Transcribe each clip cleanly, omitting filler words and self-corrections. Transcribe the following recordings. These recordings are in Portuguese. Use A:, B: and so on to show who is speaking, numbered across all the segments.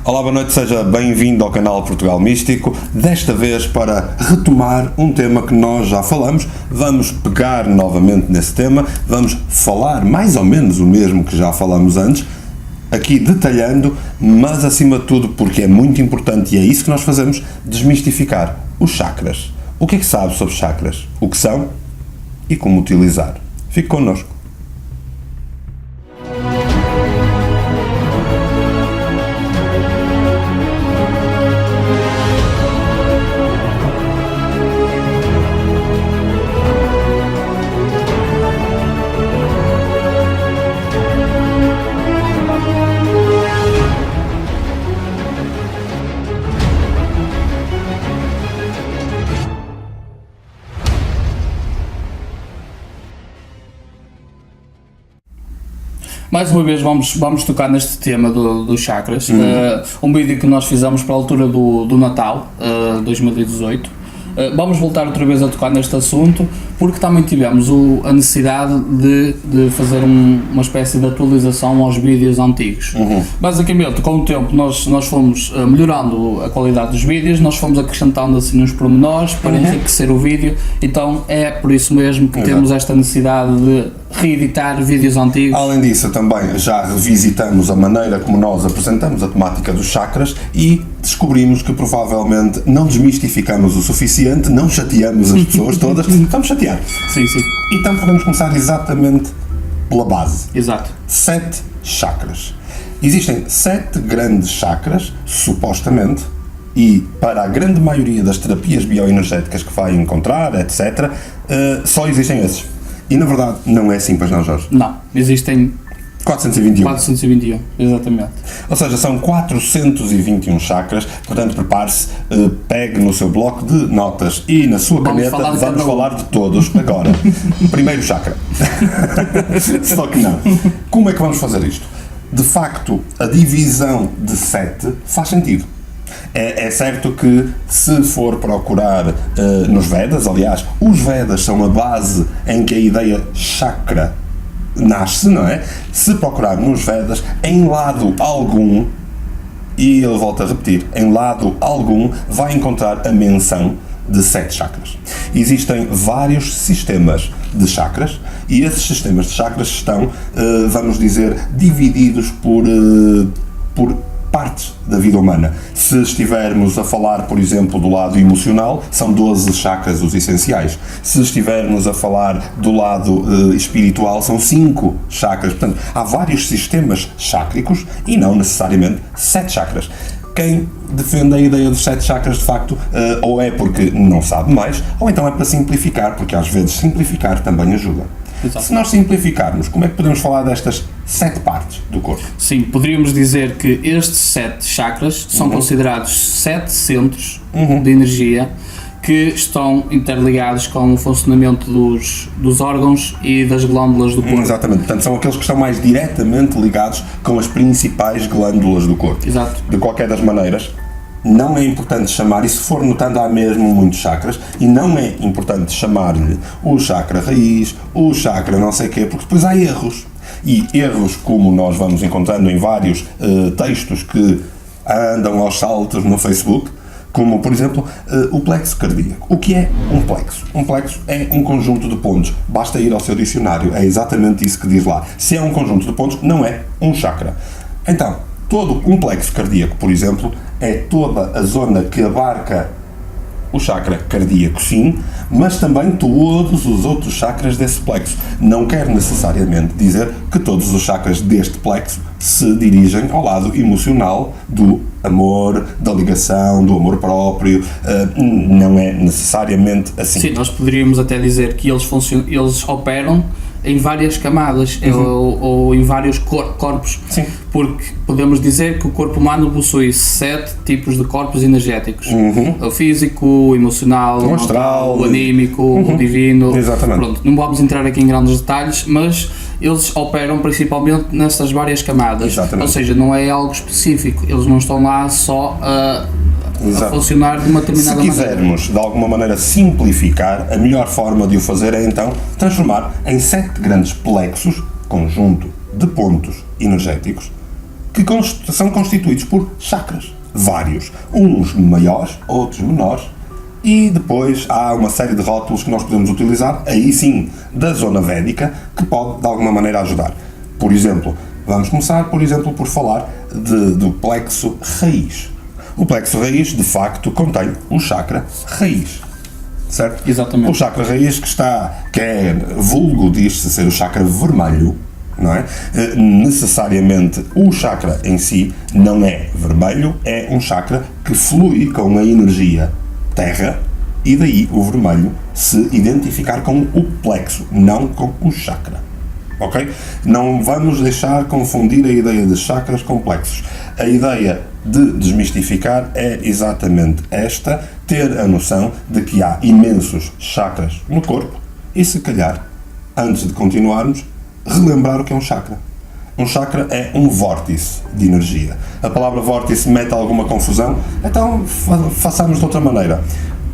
A: Olá, boa noite, seja bem-vindo ao canal Portugal Místico, desta vez para retomar um tema que nós já falamos. Vamos pegar novamente nesse tema, vamos falar mais ou menos o mesmo que já falamos antes, aqui detalhando, mas acima de tudo, porque é muito importante e é isso que nós fazemos, desmistificar os chakras. O que é que sabe sobre chakras? O que são e como utilizar. Fique connosco.
B: Mais uma vez vamos tocar neste tema dos chakras, um vídeo que nós fizemos para a altura do Natal, 2018. Vamos voltar outra vez a tocar neste assunto, porque também tivemos a necessidade de fazer uma espécie de atualização aos vídeos antigos. Basicamente, com o tempo nós fomos melhorando a qualidade dos vídeos, nós fomos acrescentando assim uns pormenores para enriquecer o vídeo, então é por isso mesmo que temos esta necessidade de reeditar vídeos antigos.
A: Além disso, também já revisitamos a maneira como nós apresentamos a temática dos chakras e descobrimos que provavelmente não desmistificamos o suficiente, não chateamos as pessoas todas, estamos chateados.
B: Sim.
A: Então podemos começar exatamente pela base.
B: Exato.
A: 7 chakras. Existem 7 grandes chakras, supostamente, e para a grande maioria das terapias bioenergéticas que vai encontrar, etc., só existem esses. E na verdade não é assim, pois não, Jorge?
B: Não, existem
A: 421,
B: exatamente.
A: Ou seja, são 421 chakras, portanto prepare-se, pegue no seu bloco de notas e na sua caneta, vamos falar de todos agora. Primeiro chakra. Só que não. Como é que vamos fazer isto? De facto, a divisão de 7 faz sentido. É certo que se for procurar nos Vedas, aliás, os Vedas são a base em que a ideia chakra nasce, não é? Se procurar nos Vedas, em lado algum, e ele volta a repetir, em lado algum vai encontrar a menção de 7 chakras. Existem vários sistemas de chakras e esses sistemas de chakras estão, vamos dizer, divididos por partes da vida humana. Se estivermos a falar, por exemplo, do lado emocional, são 12 chakras os essenciais. Se estivermos a falar do lado espiritual, são 5 chakras. Portanto, há vários sistemas chácricos e não necessariamente 7 chakras. Quem defende a ideia dos 7 chakras, de facto, ou é porque não sabe mais, ou então é para simplificar, porque às vezes simplificar também ajuda. Exato. Se nós simplificarmos, como é que podemos falar destas 7 partes do corpo?
B: Sim, poderíamos dizer que estes 7 chakras são considerados 7 centros de energia que estão interligados com o funcionamento dos órgãos e das glândulas do corpo.
A: Exatamente, portanto são aqueles que estão mais diretamente ligados com as principais glândulas do corpo.
B: Exato.
A: De qualquer das maneiras, não é importante chamar, e se for notando há mesmo muitos chakras, e não é importante chamar-lhe o chakra raiz, o chakra não sei o quê, porque depois há erros. E erros como nós vamos encontrando em vários textos que andam aos saltos no Facebook, como por exemplo o plexo cardíaco. O que é um plexo? Um plexo é um conjunto de pontos, basta ir ao seu dicionário, é exatamente isso que diz lá. Se é um conjunto de pontos, não é um chakra. Então, todo um plexo cardíaco, por exemplo, é toda a zona que abarca o chakra cardíaco, sim, mas também todos os outros chakras desse plexo. Não quer necessariamente dizer que todos os chakras deste plexo se dirigem ao lado emocional do amor, da ligação, do amor próprio. Não é necessariamente assim.
B: Sim, nós poderíamos até dizer que eles operam em várias camadas ou em vários corpos.
A: Sim.
B: Porque podemos dizer que o corpo humano possui 7 tipos de corpos energéticos. O físico, o emocional, o astral, o anímico, o divino.
A: Exatamente.
B: Pronto, não vamos entrar aqui em grandes detalhes, mas eles operam principalmente nessas várias camadas.
A: Exatamente.
B: Ou seja, não é algo específico, eles não estão lá só a funcionar de uma determinada maneira.
A: Se quisermos, de alguma maneira, simplificar, a melhor forma de o fazer é, então, transformar em 7 grandes plexos, conjunto de pontos energéticos, que são constituídos por chakras, vários, uns maiores, outros menores, e depois há uma série de rótulos que nós podemos utilizar, aí sim, da zona védica, que pode de alguma maneira ajudar. Por exemplo, vamos começar, por falar do plexo raiz. O plexo raiz, de facto, contém o chakra raiz, certo?
B: Exatamente.
A: O chakra raiz que é vulgo, diz-se ser o chakra vermelho, não é? Necessariamente o chakra em si não é vermelho, é um chakra que flui com a energia terra, e daí o vermelho se identificar com o plexo, não com o chakra. Ok? Não vamos deixar confundir a ideia de chakras com plexos. A ideia de desmistificar é exatamente esta, ter a noção de que há imensos chakras no corpo e, se calhar, antes de continuarmos, relembrar o que é um chakra. Um chakra é um vórtice de energia. A palavra vórtice mete alguma confusão, então façamos de outra maneira.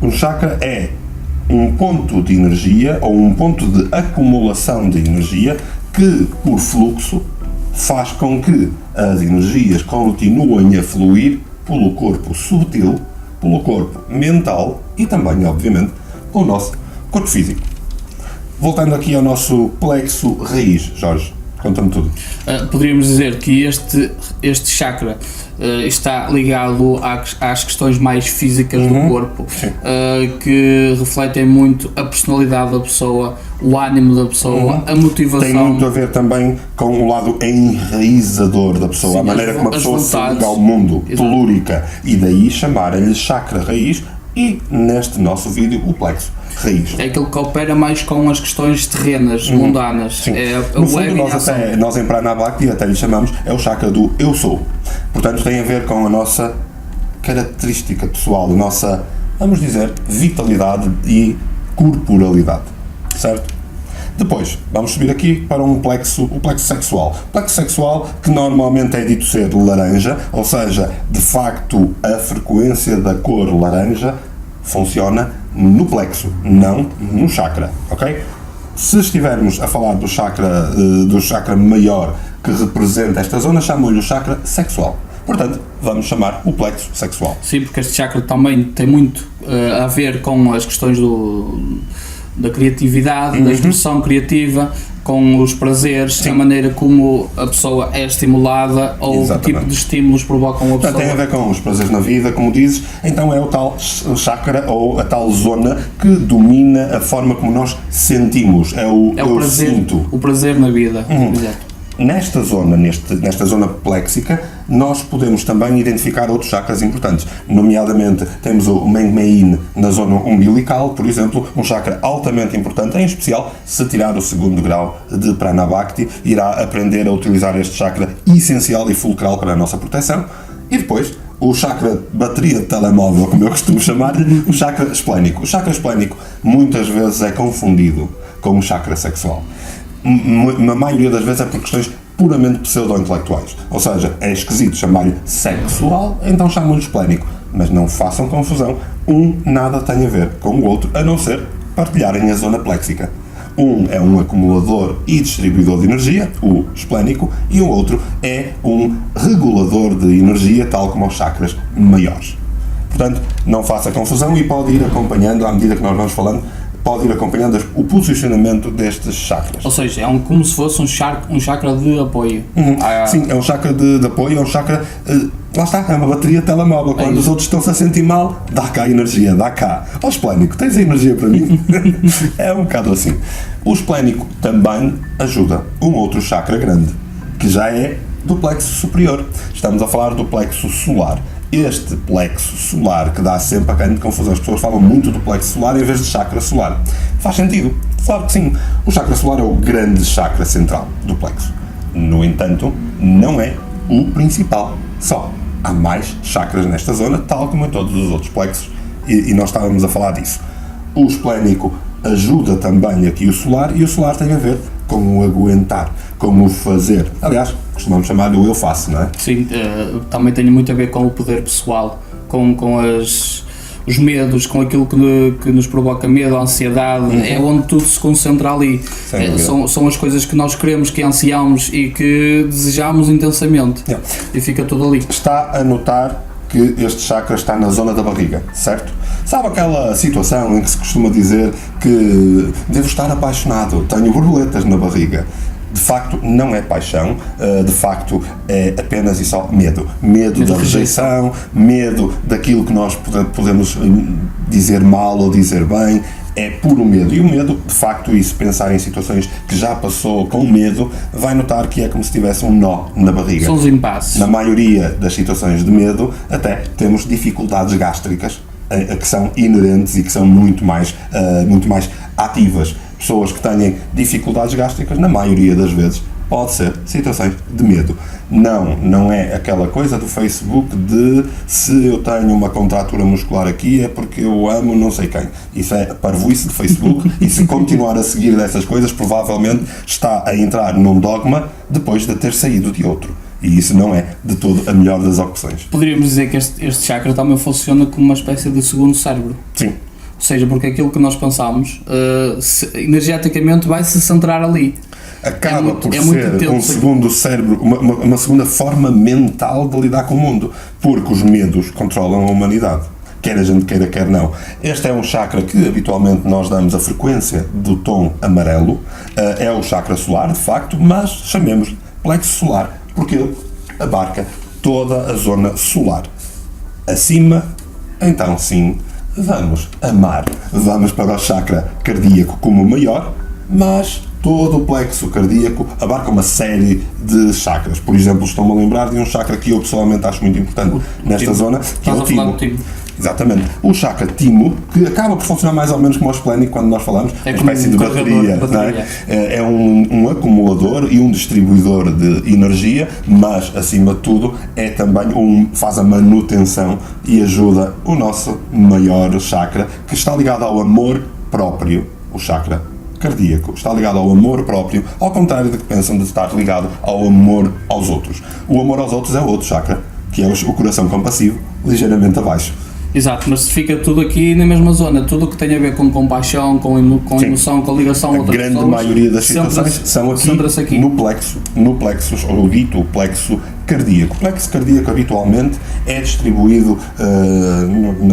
A: Um chakra é um ponto de energia ou um ponto de acumulação de energia que, por fluxo, faz com que as energias continuem a fluir pelo corpo subtil, pelo corpo mental e também, obviamente, pelo nosso corpo físico. Voltando aqui ao nosso plexo raiz, Jorge, conta-me tudo.
B: Poderíamos dizer que este chakra está ligado às questões mais físicas do corpo, que refletem muito a personalidade da pessoa, o ânimo da pessoa, a motivação.
A: Tem muito a ver também com o lado enraizador da pessoa, a maneira como a pessoa se liga ao mundo, telúrica, e daí chamarem-lhe chakra raiz e, neste nosso vídeo, o plexo raiz.
B: É aquilo que opera mais com as questões terrenas, mundanas.
A: Sim.
B: É
A: no fundo, nós em Prana Bhakti até lhe chamamos, é o chakra do eu sou. Portanto, tem a ver com a nossa característica pessoal, a nossa, vamos dizer, vitalidade e corporalidade. Certo? Depois, vamos subir aqui para o plexo sexual. O plexo sexual, que normalmente é dito ser laranja, ou seja, de facto, a frequência da cor laranja funciona no plexo, não no chakra, ok? Se estivermos a falar do chakra maior que representa esta zona, chamam-lhe o chakra sexual. Portanto, vamos chamar o plexo sexual.
B: Sim, porque este chakra também tem muito a ver com as questões da criatividade, da expressão criativa, com os prazeres, a maneira como a pessoa é estimulada ou que tipo de estímulos provocam a pessoa.
A: Tem a ver com os prazeres na vida, como dizes, então é o tal chakra ou a tal zona que domina a forma como nós sentimos, é o
B: prazer,
A: sinto.
B: O prazer na vida. Exato.
A: Nesta zona pléxica, nós podemos também identificar outros chakras importantes, nomeadamente temos o Mengme-in na zona umbilical, por exemplo, um chakra altamente importante, em especial se tirar o 2º grau de Prana Bhakti, irá aprender a utilizar este chakra essencial e fulcral para a nossa proteção. E depois, o chakra bateria de telemóvel, como eu costumo chamar-lhe, o chakra esplénico. O chakra esplénico muitas vezes é confundido com o chakra sexual. Na maioria das vezes é por questões puramente pseudo-intelectuais. Ou seja, é esquisito chamar-lhe sexual, então chamam-lhe esplénico. Mas não façam confusão, nada tem a ver com o outro, a não ser partilharem a zona pléxica. É um acumulador e distribuidor de energia, o esplénico, e o outro é um regulador de energia, tal como os chakras maiores. Portanto, não faça confusão e pode ir acompanhando, à medida que nós vamos falando, pode ir acompanhando o posicionamento destes chakras.
B: Ou seja, é como se fosse um chakra de apoio.
A: Sim, é um chakra de apoio, é um chakra... lá está, é uma bateria telemóvel. Quando os outros estão-se a sentir mal, dá cá energia, dá cá. Ó esplénico, tens a energia para mim? É um bocado assim. O esplénico também ajuda um outro chakra grande, que já é do plexo superior. Estamos a falar do plexo solar. Este plexo solar, que dá sempre a grande confusão, as pessoas falam muito do plexo solar em vez de chakra solar. Faz sentido? Claro que sim. O chakra solar é o grande chakra central do plexo. No entanto, não é o principal só. Há mais chakras nesta zona, tal como em todos os outros plexos, e nós estávamos a falar disso. O esplénico ajuda também aqui o solar, e o solar tem a ver com o aguentar, com o fazer. Aliás, costumamos chamar de eu faço, não é?
B: Sim, também tem muito a ver com o poder pessoal, com os medos, com aquilo que nos provoca medo, a ansiedade, é onde tudo se concentra ali. São as coisas que nós queremos, que ansiamos e que desejamos intensamente. E fica tudo ali.
A: Está a notar que este chakra está na zona da barriga, certo? Sabe aquela situação em que se costuma dizer que devo estar apaixonado, tenho borboletas na barriga? De facto, não é paixão, de facto é apenas e só medo. Medo da rejeição, medo daquilo que nós podemos dizer mal ou dizer bem, é puro medo. E o medo, de facto, e se pensar em situações que já passou com medo, vai notar que é como se tivesse um nó na barriga.
B: São os impasses.
A: Na maioria das situações de medo, até temos dificuldades gástricas, que são inerentes e que são muito mais ativas. Pessoas que têm dificuldades gástricas, na maioria das vezes, pode ser situações de medo. Não é aquela coisa do Facebook de se eu tenho uma contratura muscular aqui é porque eu amo não sei quem. Isso é parvoíce de Facebook e se continuar a seguir dessas coisas, provavelmente está a entrar num dogma depois de ter saído de outro. E isso não é de todo a melhor das opções.
B: Poderíamos dizer que este chakra também funciona como uma espécie de segundo cérebro.
A: Sim.
B: Ou seja, porque aquilo que nós pensamos, energeticamente vai se centrar ali.
A: Acaba por ser um segundo cérebro, uma segunda forma mental de lidar com o mundo, porque os medos controlam a humanidade, quer a gente queira, quer não. Este é um chakra que habitualmente nós damos a frequência do tom amarelo, é o chakra solar, de facto, mas chamemos plexo solar, porque ele abarca toda a zona solar. Acima, então sim, vamos amar, vamos para o chakra cardíaco como o maior, mas todo o plexo cardíaco abarca uma série de chakras. Por exemplo, estou-me a lembrar de um chakra que eu pessoalmente acho muito importante nesta zona, que é o timo. Exatamente. O chakra timo, que acaba por funcionar mais ou menos como o esplénico quando nós falamos, é uma espécie de bateria. Não é? É um acumulador e um distribuidor de energia, mas acima de tudo é também faz a manutenção e ajuda o nosso maior chakra, que está ligado ao amor próprio, o chakra cardíaco, está ligado ao amor próprio, ao contrário de que pensam de estar ligado ao amor aos outros. O amor aos outros é o outro chakra, que é o coração compassivo, ligeiramente abaixo.
B: Exato, mas fica tudo aqui na mesma zona, tudo o que tem a ver com compaixão, com emoção, com ligação a outras pessoas. A grande maioria das situações são aqui no plexo, ou dito plexo cardíaco. O plexo cardíaco habitualmente é distribuído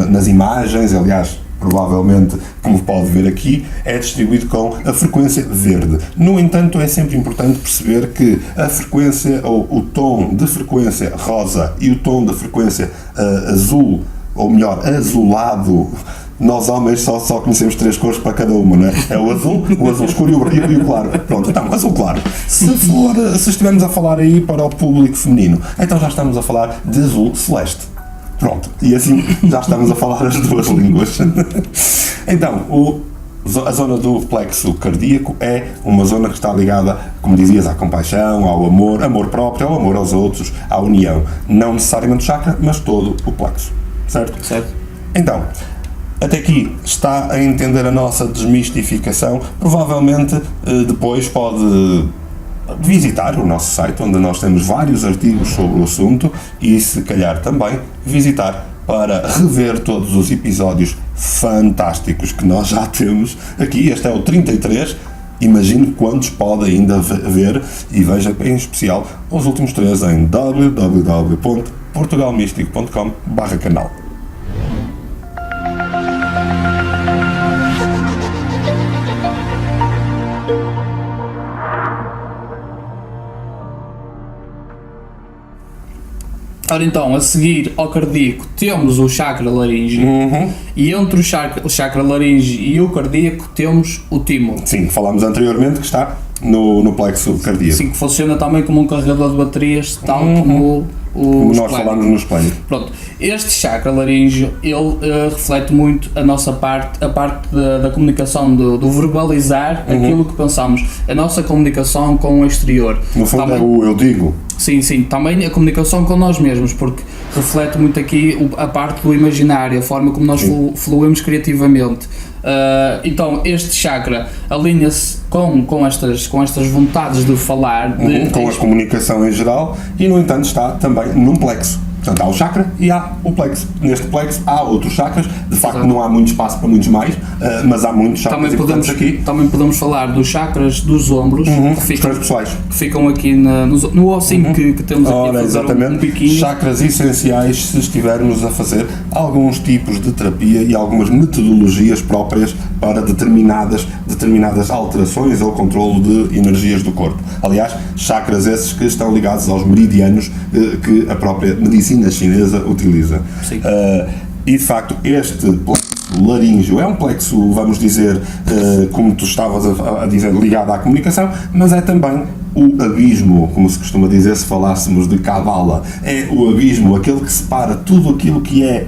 B: nas imagens, aliás, provavelmente, como pode ver aqui, é distribuído com a frequência verde. No entanto, é sempre importante perceber que a frequência, ou o tom de frequência rosa e o tom de frequência azul, ou melhor, azulado, nós homens só conhecemos 3 cores para cada uma, não é? É o azul escuro e o claro. Pronto, então, azul claro. Se estivermos a falar aí para o público feminino, então já estamos a falar de azul celeste. Pronto, e assim já estamos a falar as duas línguas. Então, a zona do plexo cardíaco é uma zona que está ligada, como dizias, à compaixão, ao amor próprio, ao amor aos outros, à união. Não necessariamente o chakra, mas todo o plexo. Certo? Certo.
A: Então, até aqui está a entender a nossa desmistificação. Provavelmente depois pode visitar o nosso site, onde nós temos vários artigos sobre o assunto, e se calhar também visitar para rever todos os episódios fantásticos que nós já temos aqui. Este é o 33, imagino quantos pode ainda ver, e veja em especial os últimos 3 em www.portugalmístico.com/canal.
B: Ora então, a seguir ao cardíaco temos o chakra laríngeo, e entre o chakra laríngeo e o cardíaco temos o timo.
A: Sim, falámos anteriormente que está no plexo cardíaco.
B: Sim, que funciona também como um carregador de baterias, tal como o
A: nós falámos no esplénico.
B: Pronto, este chakra laríngeo, ele reflete muito a nossa parte, a parte da comunicação, do verbalizar aquilo que pensamos, a nossa comunicação com o exterior.
A: No fundo
B: também,
A: é o eu digo.
B: Sim, também a comunicação com nós mesmos, porque reflete muito aqui a parte do imaginário, a forma como nós fluímos criativamente. Então este chakra alinha-se com estas vontades de falar,
A: com a comunicação em geral, e no entanto está também num plexo. Portanto, há o chakra e há o plexo. Neste plexo há outros chakras, de facto não há muito espaço para muitos mais, mas há muitos chakras importantes aqui.
B: Também podemos falar dos chakras dos ombros, que ficam aqui no ossinho que temos aqui a fazer
A: exatamente,
B: um piquinho.
A: Chakras essenciais se estivermos a fazer alguns tipos de terapia e algumas metodologias próprias para determinadas alterações ou controlo de energias do corpo. Aliás, chakras esses que estão ligados aos meridianos que a própria medicina chinesa utiliza. E de facto este plexo laríngeo é um plexo, vamos dizer, como tu estavas a dizer, ligado à comunicação, mas é também o abismo, como se costuma dizer se falássemos de Kabbalah, é o abismo, aquele que separa tudo aquilo que é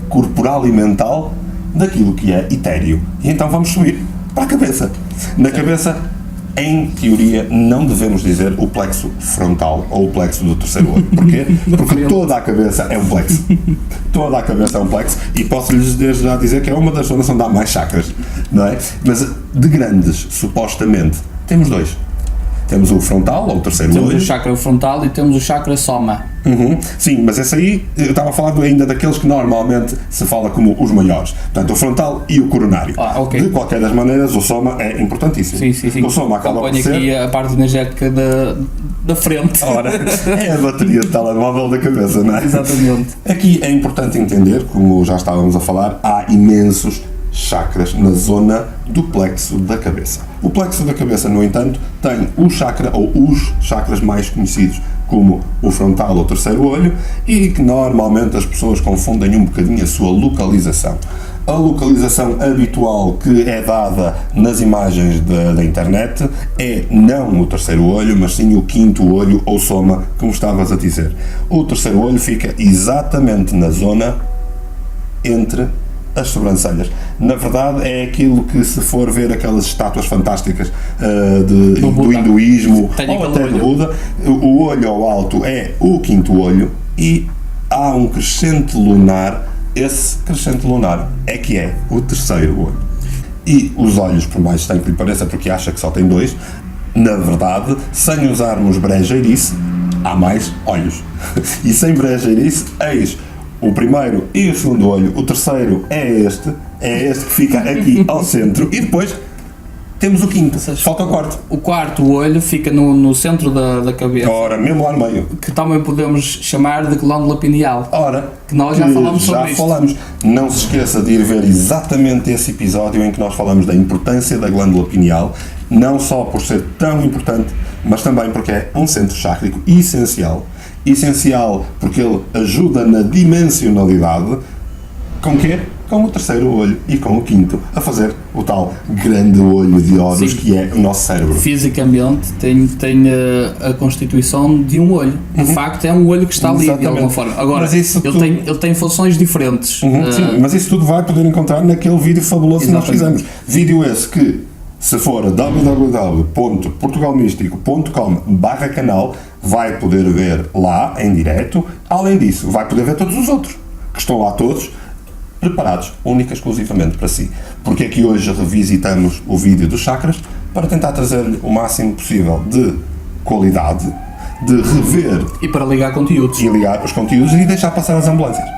A: corporal e mental daquilo que é etéreo. E então vamos subir para a cabeça. Na cabeça, em teoria, não devemos dizer o plexo frontal ou o plexo do terceiro olho. Porquê? Porque toda a cabeça é um plexo. Toda a cabeça é um plexo e posso-lhes desde já dizer que é uma das zonas onde há mais chakras, não é? Mas de grandes, supostamente, temos dois. Temos o frontal, ou o terceiro olho.
B: Temos o chakra frontal e temos o chakra soma.
A: Sim, mas esse aí, eu estava a falar ainda daqueles que normalmente se fala como os maiores. Portanto, o frontal e o coronário.
B: Okay.
A: De qualquer das maneiras, o soma é importantíssimo.
B: Sim.
A: O soma acaba por ser...
B: aqui a parte energética da frente.
A: Ora, é a bateria de telemóvel da cabeça, não é?
B: Exatamente.
A: Aqui é importante entender, como já estávamos a falar, há imensos chakras na zona do plexo da cabeça. O plexo da cabeça, no entanto, tem o chakra ou os chakras mais conhecidos, como o frontal ou o terceiro olho, e que normalmente as pessoas confundem um bocadinho a sua localização. A localização habitual que é dada nas imagens da internet é não o terceiro olho, mas sim o quinto olho ou soma, como estavas a dizer. O terceiro olho fica exatamente na zona entre as sobrancelhas. Na verdade, é aquilo que, se for ver aquelas estátuas fantásticas do hinduísmo ou até do Buda, o olho ao alto é o quinto olho e há um crescente lunar. Esse crescente lunar é que é o terceiro olho. E os olhos, por mais estranho que lhe pareça, porque acha que só tem dois, na verdade, sem usarmos brejeirice, há mais olhos. E sem brejeirice, eis o primeiro e o segundo olho. O terceiro é este que fica aqui ao centro, e depois temos o quinto, falta o quarto.
B: O quarto olho fica no centro da cabeça.
A: Ora, mesmo lá no meio.
B: Que também podemos chamar de glândula pineal.
A: Ora,
B: que nós já falamos sobre isto.
A: Não se esqueça de ir ver exatamente esse episódio em que nós falamos da importância da glândula pineal, não só por ser tão importante, mas também porque é um centro chácrico essencial. Essencial porque ele ajuda na dimensionalidade. Com quê? Com o terceiro olho e com o quinto, a fazer o tal grande olho de Horus que é o nosso cérebro.
B: Fisicamente tem a constituição de um olho. De facto é um olho que está ali de alguma forma. Agora, ele tem funções diferentes.
A: Sim, mas isso tudo vai poder encontrar naquele vídeo fabuloso que nós fizemos. Vídeo esse que, se for a www.portugalmístico.com/canal, vai poder ver lá em direto. Além disso, vai poder ver todos os outros, que estão lá todos preparados, única e exclusivamente para si. Porque é que hoje revisitamos o vídeo dos chakras? Para tentar trazer-lhe o máximo possível de qualidade, de rever
B: e para ligar conteúdos.
A: E ligar os conteúdos e deixar passar as ambulâncias.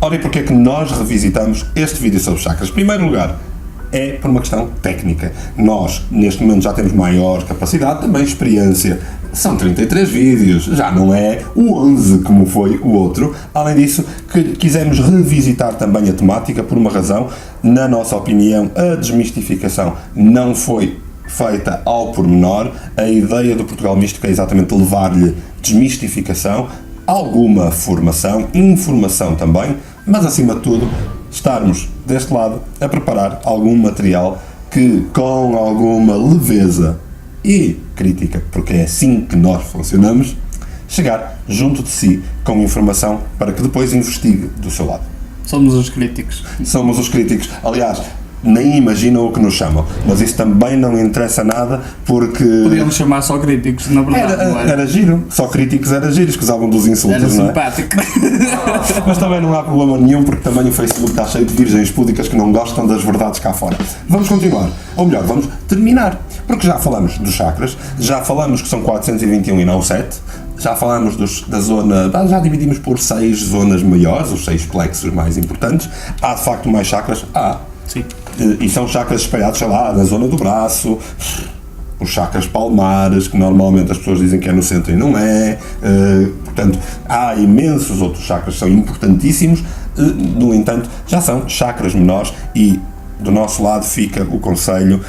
A: Ora, e porquê é que nós revisitamos este vídeo sobre chakras? Em primeiro lugar, é por uma questão técnica. Nós, neste momento, já temos maior capacidade, também experiência. São 33 vídeos, já não é o 11 como foi o outro. Além disso, quisemos revisitar também a temática por uma razão. Na nossa opinião, a desmistificação não foi feita ao pormenor. A ideia do Portugal Místico é exatamente levar-lhe desmistificação, alguma formação, informação também, mas acima de tudo estarmos deste lado a preparar algum material que, com alguma leveza e crítica, porque é assim que nós funcionamos, chegar junto de si com informação para que depois investigue do seu lado.
B: Somos os críticos.
A: Somos os críticos. Aliás, nem imaginam o que nos chamam. Mas isso também não interessa nada porque...
B: Podíamos chamar só críticos, na verdade.
A: Era giro, só críticos era giro, escusavam dos insultos,
B: Era
A: não é?
B: simpático.
A: Mas também não há problema nenhum porque também o Facebook está cheio de virgens púdicas que não gostam das verdades cá fora. Vamos continuar, ou melhor, vamos terminar, porque já falamos dos chakras, já falamos que são 421 e não 7, já falamos da zona, já dividimos por 6 zonas maiores, os 6 plexos mais importantes. Há de facto mais chakras? Há.
B: Sim.
A: E são chakras espalhados, sei lá, na zona do braço, os chakras palmares, que normalmente as pessoas dizem que é no centro e não é. Portanto, há imensos outros chakras que são importantíssimos, no entanto, já são chakras menores e do nosso lado fica o conselho: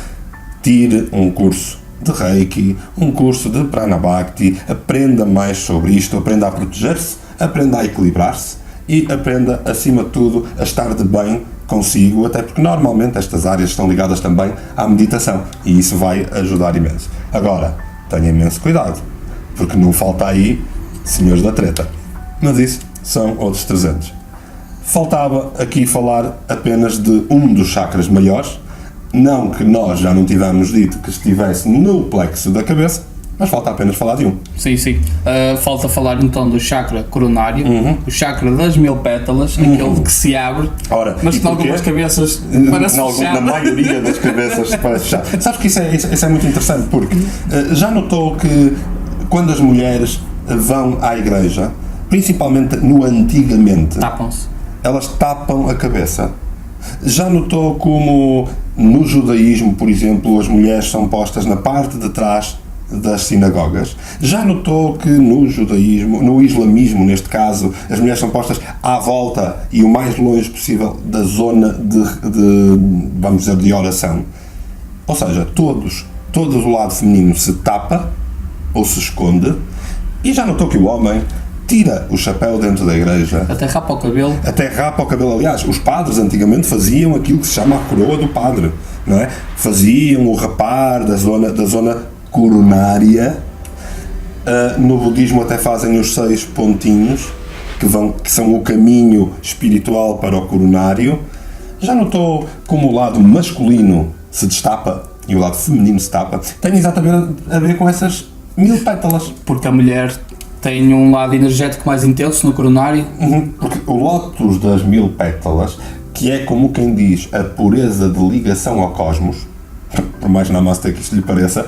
A: tire um curso de Reiki, um curso de Pranabhakti, aprenda mais sobre isto, aprenda a proteger-se, aprenda a equilibrar-se e aprenda, acima de tudo, a estar de bem consigo, até porque normalmente estas áreas estão ligadas também à meditação e isso vai ajudar imenso. Agora, tenha imenso cuidado, porque não falta aí senhores da treta, mas isso são outros 300. Faltava aqui falar apenas de um dos chakras maiores, não que nós já não tivemos dito que estivesse no plexo da cabeça, mas falta apenas falar de um.
B: Sim, sim. Falta falar então do chakra coronário, o chakra das 1000 pétalas, aquele que se abre,
A: Ora,
B: mas que em algumas cabeças parece
A: na
B: fechado.
A: maioria das cabeças parece fechado. Sabes que isso é muito interessante, porque já notou que quando as mulheres vão à igreja, principalmente no antigamente,
B: Tapam-se.
A: elas tapam a cabeça. Já notou como no judaísmo, por exemplo, as mulheres são postas na parte de trás das sinagogas? Já notou que no judaísmo, no islamismo neste caso, as mulheres são postas à volta e o mais longe possível da zona de vamos dizer, de oração? Ou seja, todo o lado feminino se tapa ou se esconde. E já notou que o homem tira o chapéu dentro da igreja?
B: Até rapa o cabelo.
A: Até rapa o cabelo. Aliás, os padres antigamente faziam aquilo que se chama a coroa do padre, não é? Faziam o rapar da zona coronária. No budismo até fazem os 6 pontinhos que são o caminho espiritual para o coronário. Já notou como o lado masculino se destapa e o lado feminino se tapa? Tem exatamente a ver com essas 1000 pétalas.
B: Porque a mulher tem um lado energético mais intenso no coronário.
A: Porque o lótus das 1000 pétalas, que é como quem diz a pureza de ligação ao cosmos, por mais namastê que isto lhe pareça,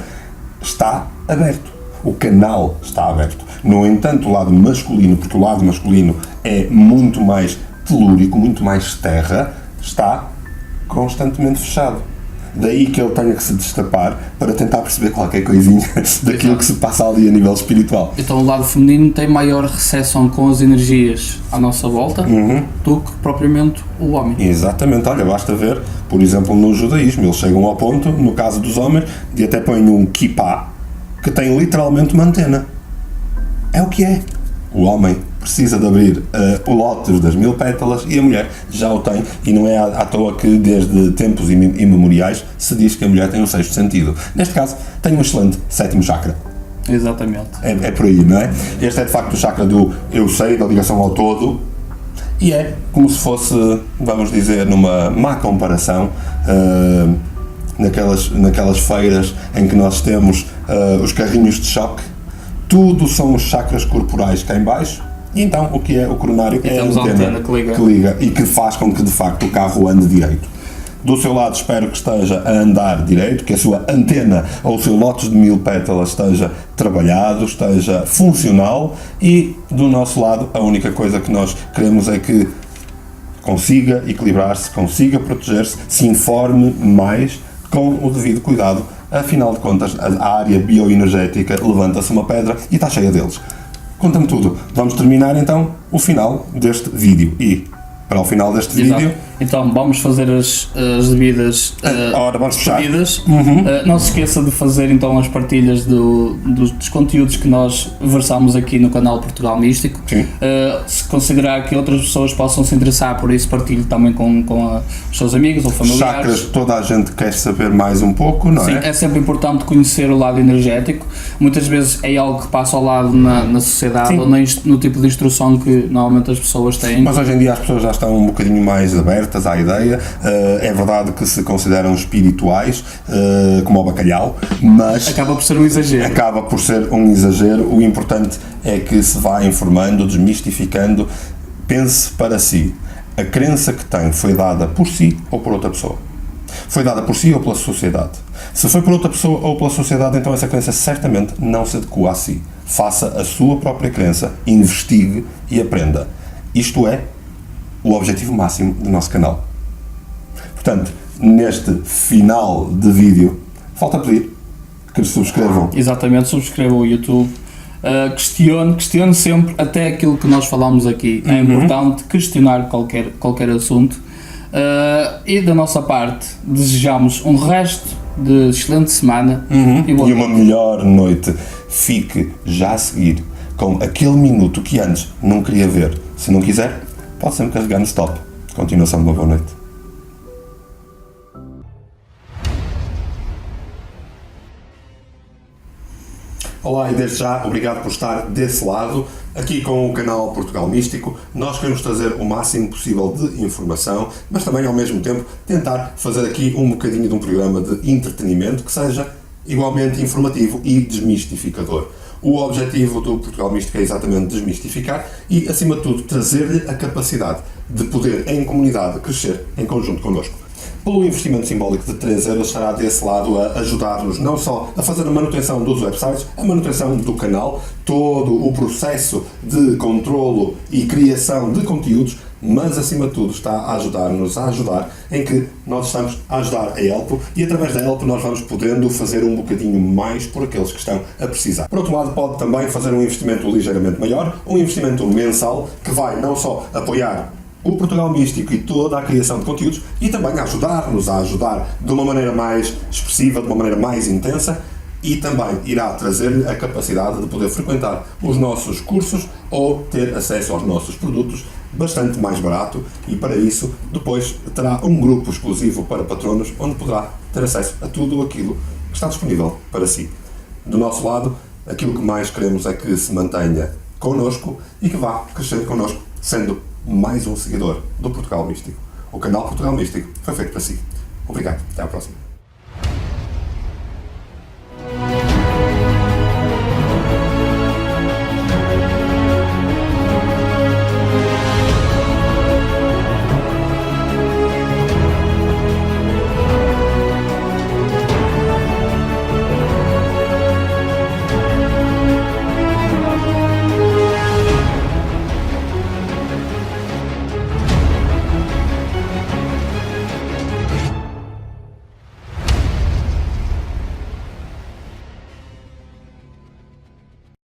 A: está aberto. O canal está aberto. No entanto, o lado masculino, porque o lado masculino é muito mais telúrico, muito mais terra, está constantemente fechado. Daí que ele tenha que se destapar para tentar perceber qualquer coisinha daquilo que se passa ali a nível espiritual.
B: Então o lado feminino tem maior recepção com as energias à nossa volta do que propriamente o homem.
A: Exatamente, olha, basta ver, por exemplo, no judaísmo, eles chegam ao ponto, no caso dos homens, de até põem um kippah, que tem literalmente uma antena. É o que é. O homem precisa de abrir o lótus das 1000 pétalas e a mulher já o tem, e não é à toa que desde tempos imemoriais se diz que a mulher tem um 6º sentido. Neste caso, tem um excelente 7º chakra.
B: Exatamente.
A: É por aí, não é? Este é de facto o chakra do eu sei, da ligação ao todo, e é como se fosse, vamos dizer, numa má comparação, naquelas feiras em que nós temos os carrinhos de choque. Tudo são os chakras corporais cá em baixo, e então o que é o coronário? É a antena que liga e que faz com que de facto o carro ande direito. Do seu lado espero que esteja a andar direito, que a sua antena ou o seu lótus de 1000 pétalas esteja trabalhado, esteja funcional, e do nosso lado a única coisa que nós queremos é que consiga equilibrar-se, consiga proteger-se, se informe mais com o devido cuidado. Afinal de contas, a área bioenergética levanta-se uma pedra e está cheia deles. Conta-me tudo. Vamos terminar então o final deste vídeo. E para o final deste vídeo...
B: Então vamos fazer as devidas
A: ora, vamos
B: despedidas. Não se esqueça de fazer então as partilhas dos conteúdos que nós versamos aqui no canal Portugal Místico. Se considerar que outras pessoas possam se interessar por isso, partilhe também com os seus amigos ou familiares.
A: Chakras, toda a gente quer saber mais um pouco, não é?
B: Sim, é sempre importante conhecer o lado energético. Muitas vezes é algo que passa ao lado na sociedade. Sim. Ou no tipo de instrução que normalmente as pessoas têm.
A: Mas hoje em dia as pessoas já estão um bocadinho mais abertas abertas à ideia. É verdade que se consideram espirituais, como o bacalhau, mas
B: Acaba por ser um exagero.
A: acaba por ser um exagero. O importante é que se vá informando, desmistificando. Pense para si, a crença que tem foi dada por si ou por outra pessoa? Foi dada por si ou pela sociedade? Se foi por outra pessoa ou pela sociedade, então essa crença certamente não se adequa a si. Faça a sua própria crença, investigue e aprenda. Isto é o objetivo máximo do nosso canal. Portanto, neste final de vídeo, falta pedir que subscrevam.
B: Exatamente, subscreva o YouTube. Questione sempre até aquilo que nós falamos aqui. É importante questionar qualquer assunto. E da nossa parte, desejamos um resto de excelente semana
A: E uma melhor noite. Fique já a seguir com aquele minuto que antes não queria ver. Se não quiser, pode sempre carregar no stop. Continuação de uma boa noite. Olá e desde já, obrigado por estar desse lado, aqui com o canal Portugal Místico. Nós queremos trazer o máximo possível de informação, mas também ao mesmo tempo tentar fazer aqui um bocadinho de um programa de entretenimento que seja igualmente informativo e desmistificador. O objetivo do Portugal Místico é exatamente desmistificar e, acima de tudo, trazer-lhe a capacidade de poder, em comunidade, crescer em conjunto connosco. Pelo investimento simbólico de 3 euros estará desse lado a ajudar-nos não só a fazer a manutenção dos websites, a manutenção do canal, todo o processo de controlo e criação de conteúdos, mas acima de tudo está a ajudar-nos a ajudar em que nós estamos a ajudar a Elpo e através da Elpo nós vamos podendo fazer um bocadinho mais por aqueles que estão a precisar. Por outro lado, pode também fazer um investimento ligeiramente maior, um investimento mensal que vai não só apoiar o Portugal Místico e toda a criação de conteúdos e também ajudar-nos a ajudar de uma maneira mais expressiva, de uma maneira mais intensa e também irá trazer-lhe a capacidade de poder frequentar os nossos cursos ou ter acesso aos nossos produtos bastante mais barato e para isso depois terá um grupo exclusivo para patronos onde poderá ter acesso a tudo aquilo que está disponível para si. Do nosso lado, aquilo que mais queremos é que se mantenha connosco e que vá crescer connosco, sendo mais um seguidor do Portugal Místico. O canal Portugal Místico foi feito para si. Obrigado. Até à próxima.